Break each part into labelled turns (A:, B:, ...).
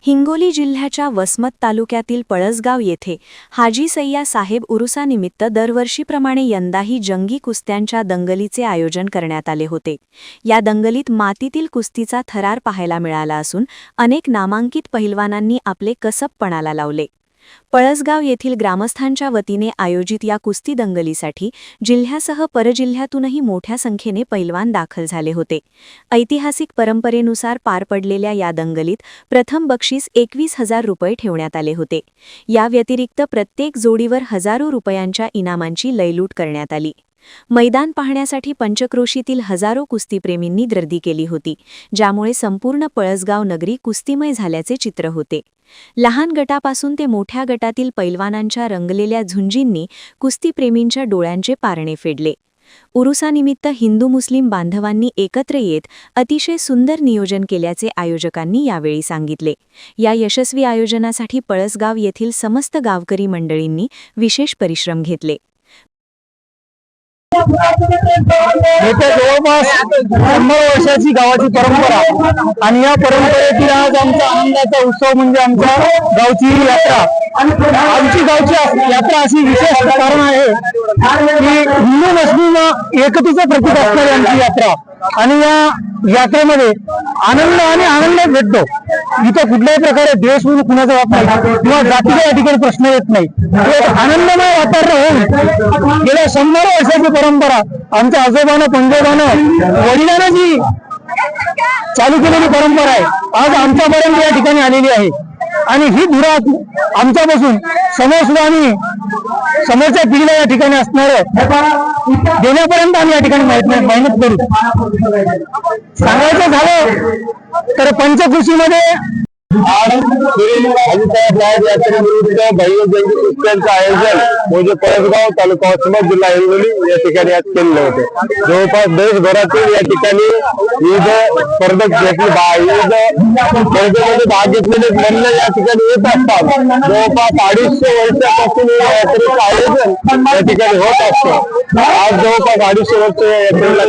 A: हिंगोली जिल्ह्याच्या वसमत तालुक्यातील पळसगाव येथे हाजी सय्या साहेब उरुसानिमित्त दरवर्षीप्रमाणे यंदाही जंगी कुस्त्यांच्या दंगलीचे आयोजन करण्यात आले होते। या दंगलीत मातीतील कुस्तीचा थरार पाहायला मिळाला असून अनेक नामांकित पहिलवानांनी आपले कसब पणाला लावले। पळसगाव येथील ग्रामस्थांच्या वतीने आयोजित या कुस्ती दंगलीसाठी जिल्ह्यासह परजिल्ह्यातूनही मोठ्या संख्येने पैलवान दाखल झाले होते। ऐतिहासिक परंपरेनुसार पार पडलेल्या या दंगलीत प्रथम बक्षीस 21,000 रुपये ठेवण्यात आले होते। या व्यतिरिक्त प्रत्येक जोडीवर हजारो रुपयांच्या इनामांची लयलूट करण्यात आली। मैदान पाहण्यासाठी पंचक्रोशीतील हजारो कुस्तीप्रेमींनी गर्दी केली होती, ज्यामुळे संपूर्ण पळसगाव नगरी कुस्तीमय झाल्याचे चित्र होते। लहान गटापासून ते मोठ्या गटातील पैलवानांच्या रंगलेल्या झुंजींनी कुस्तीप्रेमींच्या डोळ्यांचे पारणे फेडले। उरुसानिमित्त हिंदू मुस्लिम बांधवांनी एकत्र येत अतिशय सुंदर नियोजन केल्याचे आयोजकांनी यावेळी सांगितले। या यशस्वी आयोजनासाठी पळसगाव येथील समस्त गावकरी मंडळींनी विशेष परिश्रम घेतले।
B: येत्या जवळपास 100 वर्षाची गावाची परंपरा आणि या परंपरेतील आज आमचा आनंदाचा उत्सव म्हणजे आमच्या गावची यात्रा। आमची गावची यात्रा अशी विशेष कारण आहे की हिंदू मुस्लिम एकतेचे प्रतीक असणारी आमची यात्रा आणि या यात्रेमध्ये आनंद भेटतो। इथं कुठल्याही प्रकारे द्वेष म्हणून कुणाचा वाप नाही किंवा जातीचा या ठिकाणी प्रश्न येत नाही। एक आनंदमय वातावरण होऊन गेल्या 100 वर्षाची परंपरा आमच्या आजोबानं पंजोबानं वडिलांनं जी चालू केलेली परंपरा आहे आज आमच्यापर्यंत या ठिकाणी आलेली आहे आणि ही धुरा आमच्यापासून समोर आणि समोरच्या पिढीला या ठिकाणी असणारं देण्यापर्यंत आम्ही या ठिकाणी मेहनत करू। सांगायचं झालं तर पंचक्रोशीमध्ये कुस्त्यांचं आयोजन म्हणजे पळसगाव तालुका वसमत जिल्हा हिंगोली या ठिकाणी आज केलेलं होतं। जवळपास देशभरातून या ठिकाणी विविध स्पर्धक स्पर्धेमध्ये भाग घेतलेले मल्ल या ठिकाणी येत असतात। जवळपास 250 वर्षापासून या यात्रेचं आयोजन या ठिकाणी होत असतं। आज जवळपास 250 वर्ष या यात्रेला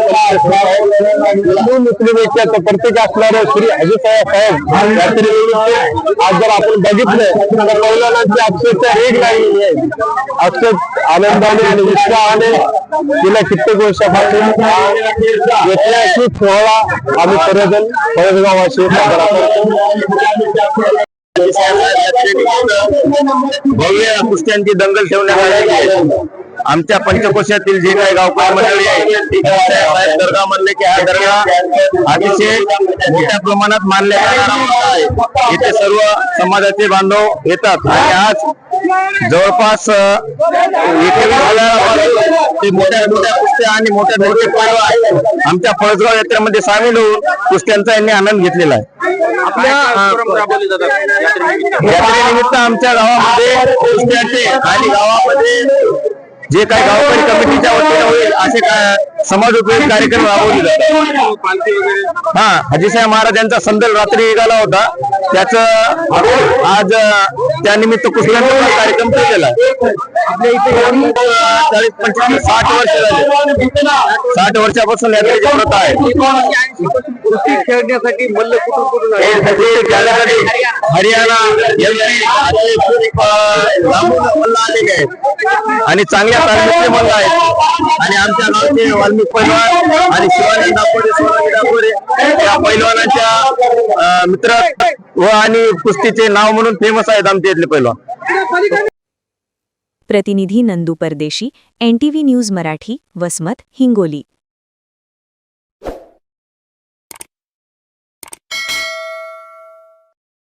B: हिंदू मुस्लिम ऐक्याचं प्रतीक असणारे श्री हाजी सय्या साहेब यात्रेनिमित्त आज जर आपण बघितलं तर पैलवानांची अक्षरशः रेग लागलेली आहे। अक्षर आनंदाने आणि उत्साहाने गेल्या कित्येक वर्षापासून ऐतिहासिक सोहळा आम्ही सर्वजण पळसगाववासी साजरा करतो। भव्य कुस्त्यांची दंगल ठेवण्यात आलेली आहे। आमच्या पंचकोशातील जे काही गावकरी मंडळी आहेत दर्गा म्हणले की हा दर्गा अतिशय मोठ्या प्रमाणात मानल्या जाणारा आहे। इथे सर्व समाजाचे बांधव येतात आणि आज जवळपास ते मोठ्या कुस्त्या आणि मोठ्या पैलवान आमच्या पळसगाव यात्रेमध्ये सामील होऊन कुस्त्यांचा यांनी आनंद घेतलेला आहे। यात्रेनिमित्त आमच्या गावामध्ये कुस्त्याचे आणि गावामध्ये जे काही गावकरी कमिटीच्या वतीने होईल असे समाज उपयोगी कार्यक्रम राबवले जातात। हाजीसाहेब महाराज यांचा संदल रात्री निघाला होता, त्याचं आज त्यानिमित्त कुस्त्यांचा कार्यक्रम केलेला आहे। आपल्या इथे 40-50-60 वर्ष झाले, 60 वर्षापासून यात्रेची प्रथा आहे। कुस्ती खेळण्यासाठी मल्ल कुठून हरियाणा मल्ल आलेले आहेत आणि चांगल्या तालमीचे मल्ल आहेत आणि आमच्या गावचे वाल्मिक पैलवान आणि शिवाजी दापोरे या पैलवानांच्या मित्र व आणि कुस्तीचे नाव म्हणून फेमस आहेत आमचे इथले पैलवान।
A: प्रतिनिधी नंदू परदेशी, NTV न्यूज मराठी, वसमत, हिंगोली।